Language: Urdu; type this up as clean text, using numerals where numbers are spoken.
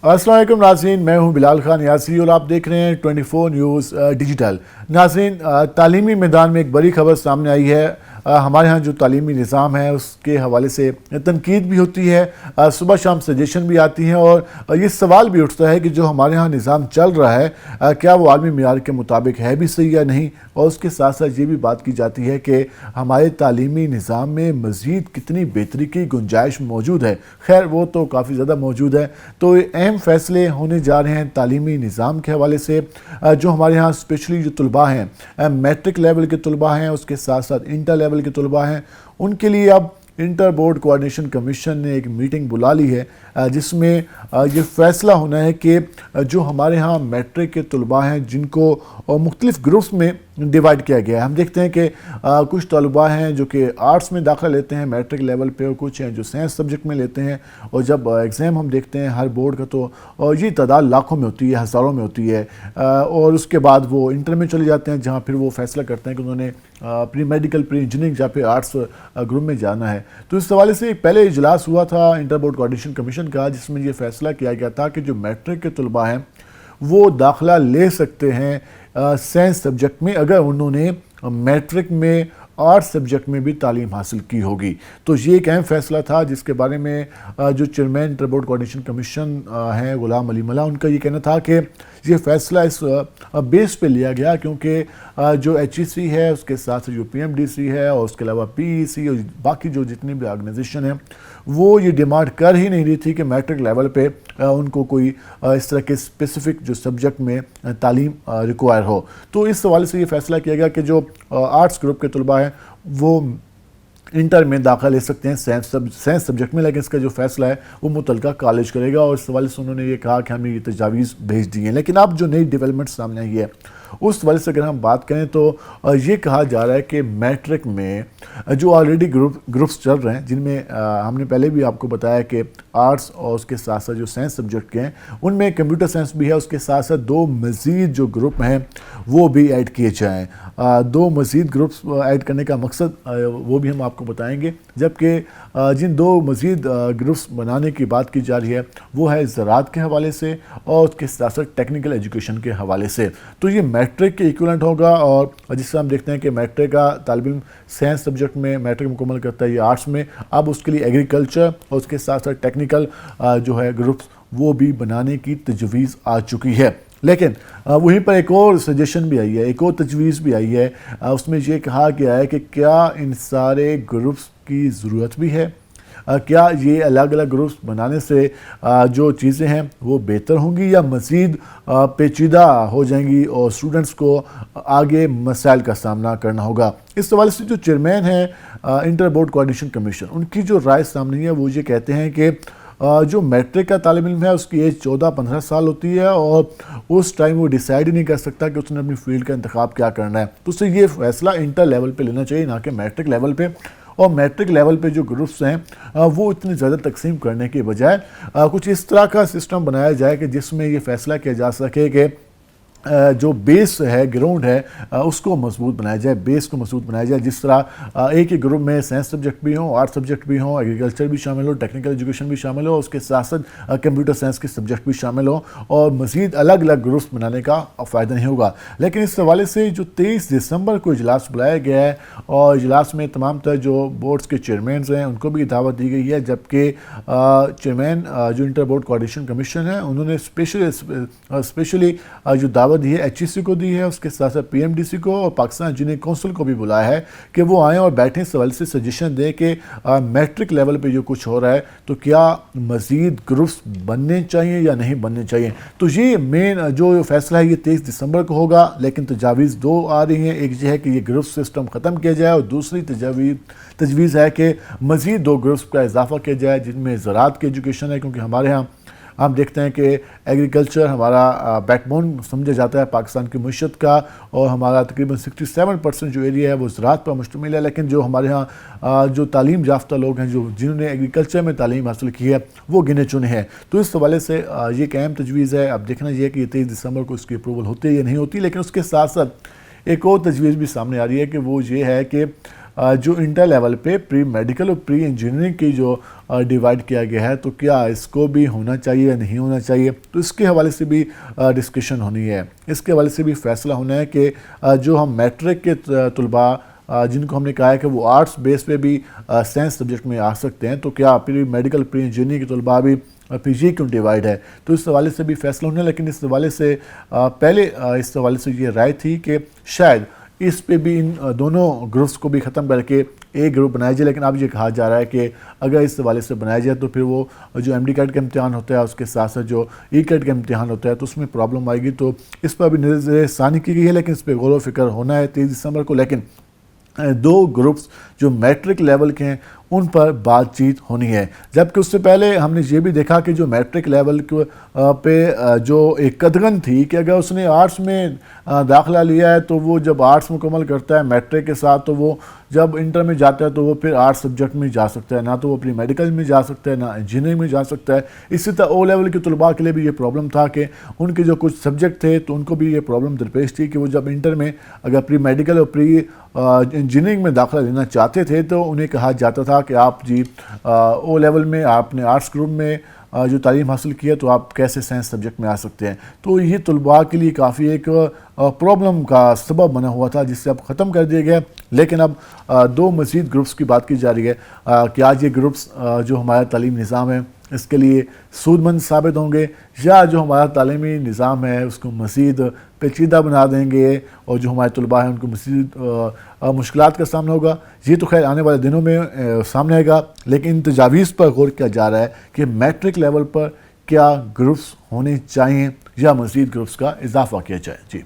السلام علیکم ناظرین، میں ہوں بلال خان یاسری اور آپ دیکھ رہے ہیں 24 نیوز ڈیجیٹل۔ ناظرین، تعلیمی میدان میں ایک بڑی خبر سامنے آئی ہے۔ ہمارے ہاں جو تعلیمی نظام ہے اس کے حوالے سے تنقید بھی ہوتی ہے، صبح شام سجیشن بھی آتی ہیں، اور یہ سوال بھی اٹھتا ہے کہ جو ہمارے ہاں نظام چل رہا ہے کیا وہ عالمی معیار کے مطابق ہے بھی صحیح یا نہیں، اور اس کے ساتھ ساتھ یہ بھی بات کی جاتی ہے کہ ہمارے تعلیمی نظام میں مزید کتنی بہتری کی گنجائش موجود ہے۔ خیر وہ تو کافی زیادہ موجود ہے، تو اہم فیصلے ہونے جا رہے ہیں تعلیمی نظام کے حوالے سے۔ جو ہمارے ہاں اسپیشلی جو طلباء ہیں، میٹرک لیول کے طلباء ہیں، اس کے ساتھ ساتھ انٹر لیول کے طلباء ہیں، ان کے لیے اب انٹر بورڈ کوآرڈینیشن کمیشن نے ایک میٹنگ بلا لی ہے جس میں یہ فیصلہ ہونا ہے کہ جو ہمارے ہاں میٹرک کے طلباء ہیں جن کو مختلف گروپس میں ڈیوائیڈ کیا گیا ہے۔ ہم دیکھتے ہیں کہ کچھ طلباء ہیں جو کہ آرٹس میں داخلہ لیتے ہیں میٹرک لیول پہ، اور کچھ ہیں جو سائنس سبجیکٹ میں لیتے ہیں، اور جب ایگزام ہم دیکھتے ہیں ہر بورڈ کا تو یہ تعداد لاکھوں میں ہوتی ہے، ہزاروں میں ہوتی ہے، اور اس کے بعد وہ انٹر میں چلے جاتے ہیں جہاں پھر وہ فیصلہ کرتے ہیں کہ انہوں نے پری میڈیکل، پری انجینئرنگ یا پھر آرٹس گروپ میں جانا ہے۔ تو اس حوالے سے ایک پہلے اجلاس ہوا تھا انٹر بورڈ کوآرڈینیشن کمیشن کا، جس میں یہ فیصلہ کیا گیا تھا کہ جو میٹرک کے طلباء ہیں وہ داخلہ لے سکتے ہیں سائنس سبجیکٹ میں اگر انہوں نے میٹرک میں آرٹس سبجیکٹ میں بھی تعلیم حاصل کی ہوگی۔ تو یہ ایک اہم فیصلہ تھا جس کے بارے میں جو chairman inter board coordination commission ہیں غلام علی ملا، ان کا یہ کہنا تھا کہ یہ فیصلہ اس بیس پہ لیا گیا کیونکہ جو ایچ ای سی ہے، اس کے ساتھ جو پی ایم ڈی سی ہے، اور اس کے علاوہ پی ای سی اور باقی جو جتنی بھی آرگنائزیشن ہیں وہ یہ ڈیمانڈ کر ہی نہیں رہی تھی کہ میٹرک لیول پہ ان کو کوئی اس طرح کے اسپیسیفک جو سبجیکٹ میں تعلیم ریکوائر ہو۔ تو اس حوالے سے یہ فیصلہ کیا گیا کہ جو آرٹس گروپ کے طلباء ہیں وہ انٹر میں داخلہ لے سکتے ہیں سائنس سبجیکٹ میں، لیکن اس کا جو فیصلہ ہے وہ متعلقہ کالج کرے گا، اور اس حوالے سے انہوں نے یہ کہا کہ ہمیں یہ تجاویز بھیج دی ہیں۔ لیکن اب جو نئی ڈیولپمنٹ سامنے آئی ہے اس حوالے سے اگر ہم بات کریں تو یہ کہا جا رہا ہے کہ میٹرک میں جو آلریڈی گروپس چل رہے ہیں، جن میں ہم نے پہلے بھی آپ کو بتایا کہ آرٹس اور اس کے ساتھ ساتھ جو سائنس سبجیکٹ کے ہیں ان میں کمپیوٹر سائنس بھی ہے، اس کے ساتھ ساتھ دو مزید جو گروپ ہیں وہ بھی ایڈ کیے جائیں۔ دو مزید گروپس ایڈ کرنے کا مقصد وہ بھی ہم آپ کو بتائیں گے، جبکہ جن دو مزید گروپس بنانے کی بات کی جا رہی ہے وہ ہے زراعت کے حوالے سے اور اس کے ساتھ ساتھ ٹیکنیکل ایجوکیشن کے حوالے سے۔ تو یہ میٹرک کے ایکویلنٹ ہوگا، اور جس سے ہم دیکھتے ہیں کہ میٹرک کا طالب علم سائنس سبجیکٹ میں میٹرک مکمل کرتا ہے یا آرٹس میں، اب اس کے لیے ایگریکلچر اور اس کے ساتھ ساتھ ٹیکنیکل جو ہے گروپس وہ بھی بنانے کی تجویز آ چکی ہے۔ لیکن وہیں پر ایک اور سجیشن بھی آئی ہے، ایک اور تجویز بھی آئی ہے، اس میں یہ کہا گیا ہے کہ کیا ان سارے گروپس کی ضرورت بھی ہے؟ کیا یہ الگ الگ گروپس بنانے سے جو چیزیں ہیں وہ بہتر ہوں گی یا مزید پیچیدہ ہو جائیں گی اور اسٹوڈنٹس کو آگے مسائل کا سامنا کرنا ہوگا؟ اس حوالے سے جو چیئرمین ہیں انٹر بورڈ کوآرڈینیشن کمیشن، ان کی جو رائے سامنے ہے وہ یہ کہتے ہیں کہ جو میٹرک کا طالب علم ہے اس کی ایج 14-15 سال ہوتی ہے، اور اس ٹائم وہ ڈیسائیڈ ہی نہیں کر سکتا کہ اس نے اپنی فیلڈ کا انتخاب کیا کرنا ہے۔ تو اس سے یہ فیصلہ انٹر لیول پہ لینا چاہیے، نہ کہ میٹرک لیول پہ۔ اور میٹرک لیول پہ جو گروپس ہیں وہ اتنی زیادہ تقسیم کرنے کے بجائے کچھ اس طرح کا سسٹم بنایا جائے کہ جس میں یہ فیصلہ کیا جا سکے کہ جو بیس ہے، گراؤنڈ ہے، اس کو مضبوط بنایا جائے، بیس کو مضبوط بنایا جائے، جس طرح ایک ہی گروپ میں سائنس سبجیکٹ بھی ہوں، آرٹ سبجیکٹ بھی ہوں، ایگریکلچر بھی شامل ہو، ٹیکنیکل ایجوکیشن بھی شامل ہو، اس کے ساتھ ساتھ کمپیوٹر سائنس کے سبجیکٹ بھی شامل ہوں، اور مزید الگ الگ گروپس بنانے کا فائدہ نہیں ہوگا۔ لیکن اس حوالے سے جو 23 دسمبر کو اجلاس بلایا گیا ہے، اور اجلاس میں تمام تر جو بورڈز کے چیئرمینز ہیں ان کو بھی دعوت دی گئی ہے، جبکہ چیئرمین جو انٹر بورڈ کوآرڈینیشن کمیشن ہے انہوں نے اسپیشلی جو دعوت دی ہے ایچ ای سی کو دی ہے، اس کے ساتھ ساتھ پی ایم ڈی سی کو اور پاکستان انجینئرنگ کونسل کو بھی بلایا ہے کہ وہ آئیں اور بیٹھیں، اس حوالے سے سجیشن دیں کہ میٹرک لیول پہ جو کچھ ہو رہا ہے تو کیا مزید گروپس بننے چاہیے یا نہیں بننے چاہیے۔ تو یہ مین جو فیصلہ ہے یہ 23 دسمبر کو ہوگا، لیکن تجاویز دو آ رہی ہیں، ایک یہ ہے کہ یہ گروپ سسٹم ختم کیا جائے، اور دوسری تجویز ہے کہ مزید 2 گروپس کا اضافہ کیا جائے جن میں زراعت کی ایجوکیشن ہے، کیونکہ ہمارے ہاں ہم دیکھتے ہیں کہ ایگریکلچر ہمارا بیک بون سمجھا جاتا ہے پاکستان کی معیشت کا، اور ہمارا تقریباً 67% جو ایریا ہے وہ زراعت پر مشتمل ہے، لیکن جو ہمارے ہاں جو تعلیم یافتہ لوگ ہیں جنہوں نے ایگریکلچر میں تعلیم حاصل کی ہے وہ گنے چنے ہیں۔ تو اس حوالے سے یہ ایک اہم تجویز ہے، اب دیکھنا یہ ہے کہ یہ 23 دسمبر کو اس کی اپروول ہوتی ہے یا نہیں ہوتی۔ لیکن اس کے ساتھ ساتھ ایک اور تجویز بھی سامنے آ رہی ہے کہ وہ یہ ہے کہ جو انٹر لیول پہ پری میڈیکل اور پری انجینئرنگ کی جو ڈیوائڈ کیا گیا ہے، تو کیا اس کو بھی ہونا چاہیے یا نہیں ہونا چاہیے، تو اس کے حوالے سے بھی ڈسکشن ہونی ہے. اس کے حوالے سے بھی فیصلہ ہونا ہے کہ جو ہم میٹرک کے طلباء جن کو ہم نے کہا ہے کہ وہ آرٹس بیس پہ بھی سائنس سبجیکٹ میں آ سکتے ہیں، تو کیا پری میڈیکل پری انجینئرنگ کے طلباء بھی پی جی کیوں ڈیوائڈ ہے، تو اس حوالے سے بھی فیصلہ ہونا ہے. لیکن اس حوالے سے پہلے اس حوالے سے یہ رائے تھی کہ شاید اس پہ بھی ان دونوں گروپس کو بھی ختم کر کے ایک گروپ بنایا جائے. لیکن اب یہ کہا جا رہا ہے کہ اگر اس حوالے سے بنایا جائے تو پھر وہ جو ایم ڈی کیٹ کا امتحان ہوتا ہے، اس کے ساتھ ساتھ جو ای کیٹ کا امتحان ہوتا ہے، تو اس میں پرابلم آئے گی. تو اس پر بھی نظر ثانی کی گئی ہے، لیکن اس پہ غور و فکر ہونا ہے 23 دسمبر کو. لیکن دو گروپس جو میٹرک لیول کے ہیں ان پر بات چیت ہونی ہے. جبکہ اس سے پہلے ہم نے یہ بھی دیکھا کہ جو میٹرک لیول پہ جو ایک قدغن تھی کہ اگر اس نے آرٹس میں داخلہ لیا ہے تو وہ جب آرٹس مکمل کرتا ہے میٹرک کے ساتھ، تو وہ جب انٹر میں جاتا ہے تو وہ پھر آرٹس سبجیکٹ میں جا سکتا ہے، نہ تو وہ اپنی میڈیکل میں جا سکتا ہے، نہ انجینئرنگ میں جا سکتا ہے. اسی طرح او لیول کے طلباء کے لیے بھی یہ پرابلم تھا کہ ان کے جو کچھ سبجیکٹ تھے تو ان کو بھی یہ پرابلم درپیش تھی کہ وہ جب انٹر میں اگر پری میڈیکل اور پری انجینئرنگ میں داخلہ لینا چاہتے تھے تو انہیں کہا جاتا تھا کہ آپ جی او لیول میں آپ نے آرٹس گروپ میں جو تعلیم حاصل کی ہے تو آپ کیسے سائنس سبجیکٹ میں آ سکتے ہیں. تو یہ طلباء کے لیے کافی ایک پرابلم کا سبب بنا ہوا تھا، جس سے اب ختم کر دیا گیا. لیکن اب دو مزید گروپس کی بات کی جا رہی ہے کہ آج یہ گروپس جو ہمارا تعلیمی نظام ہے اس کے لیے سود مند ثابت ہوں گے، یا جو ہمارا تعلیمی نظام ہے اس کو مزید پیچیدہ بنا دیں گے اور جو ہمارے طلباء ہیں ان کو مزید مشکلات کا سامنا ہوگا. یہ تو خیر آنے والے دنوں میں سامنے آئے گا. لیکن ان تجاویز پر غور کیا جا رہا ہے کہ میٹرک لیول پر کیا گروپس ہونے چاہیے یا مزید گروپس کا اضافہ کیا جائے. جی